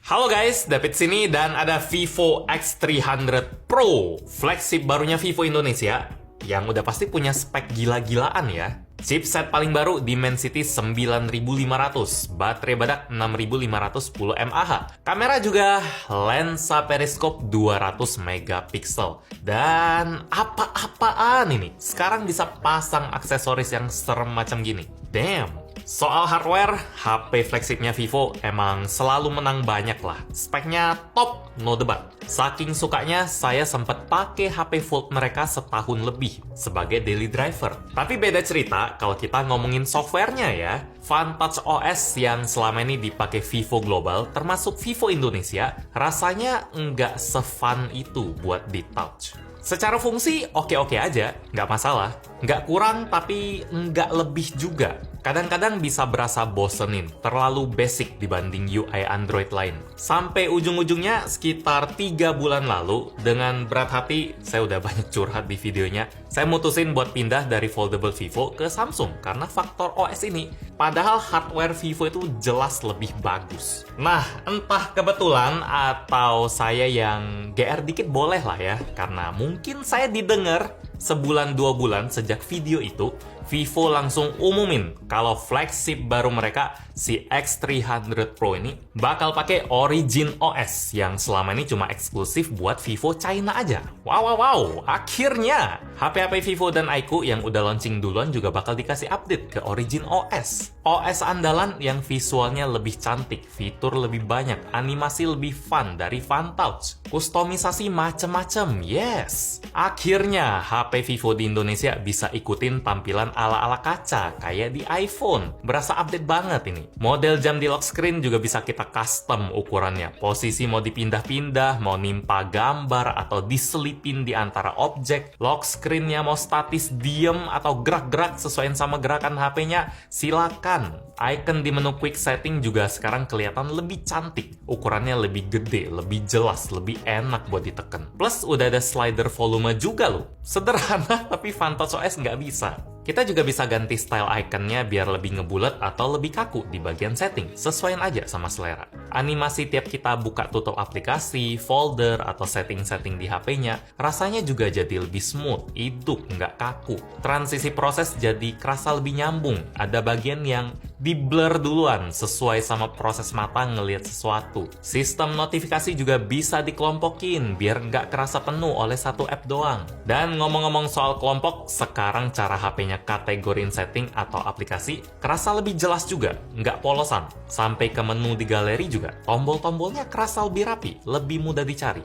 Halo guys, David sini dan ada Vivo X300 Pro, flagship barunya Vivo Indonesia, yang udah pasti punya spek gila-gilaan ya. Chipset paling baru Dimensity 9500, baterai badak 6510 mAh, kamera juga lensa periskop 200 megapiksel. Dan apa-apaan ini? Sekarang bisa pasang aksesoris yang serem macam gini. Damn! Soal hardware, HP flagshipnya Vivo emang selalu menang banyak lah. Speknya top, no debat. Saking sukanya, saya sempat pakai HP Fold mereka setahun lebih sebagai daily driver. Tapi beda cerita kalau kita ngomongin softwarenya ya. FunTouch OS yang selama ini dipakai Vivo Global, termasuk Vivo Indonesia, rasanya nggak se-fun itu buat di-touch. Secara fungsi oke-oke aja, nggak masalah. Nggak kurang tapi nggak lebih juga. Kadang-kadang bisa berasa bosenin, terlalu basic dibanding UI Android lain. Sampai ujung-ujungnya sekitar 3 bulan lalu, dengan berat hati, saya udah banyak curhat di videonya, saya mutusin buat pindah dari foldable Vivo ke Samsung karena faktor OS ini. Padahal hardware Vivo itu jelas lebih bagus. Nah, entah kebetulan atau saya yang GR dikit boleh lah ya, karena mungkin saya didengar sebulan 2 bulan sejak video itu, Vivo langsung umumin kalau flagship baru mereka, si X300 Pro ini, bakal pakai Origin OS yang selama ini cuma eksklusif buat Vivo China aja. Wow, akhirnya HP-HP Vivo dan iQOO yang udah launching duluan juga bakal dikasih update ke Origin OS. OS andalan yang visualnya lebih cantik, fitur lebih banyak, animasi lebih fun dari FunTouch, kustomisasi macem-macem, yes! Akhirnya HP Vivo di Indonesia bisa ikutin tampilan ala-ala kaca kayak di iPhone. Berasa update banget ini. Model jam di lock screen juga bisa kita custom ukurannya. Posisi mau dipindah-pindah, mau nimpa gambar atau diselipin di antara objek. Lock screen-nya mau statis diem atau gerak-gerak sesuaiin sama gerakan HP-nya, silakan. Icon di menu quick setting juga sekarang kelihatan lebih cantik. Ukurannya lebih gede, lebih jelas, lebih enak buat diteken. Plus udah ada slider volume juga loh. Sederhana tapi FunTouch OS nggak bisa. Kita juga bisa ganti style ikonnya biar lebih ngebulet atau lebih kaku di bagian setting, sesuaiin aja sama selera. Animasi tiap kita buka tutup aplikasi, folder, atau setting-setting di HP-nya, rasanya juga jadi lebih smooth, hidup, nggak kaku. Transisi proses jadi kerasa lebih nyambung, ada bagian yang di-blur duluan sesuai sama proses mata ngelihat sesuatu. Sistem notifikasi juga bisa dikelompokin biar nggak kerasa penuh oleh satu app doang. Dan ngomong-ngomong soal kelompok, sekarang cara HP-nya kategorin setting atau aplikasi kerasa lebih jelas juga, nggak polosan. Sampai ke menu di galeri juga, tombol-tombolnya kerasa lebih rapi, lebih mudah dicari.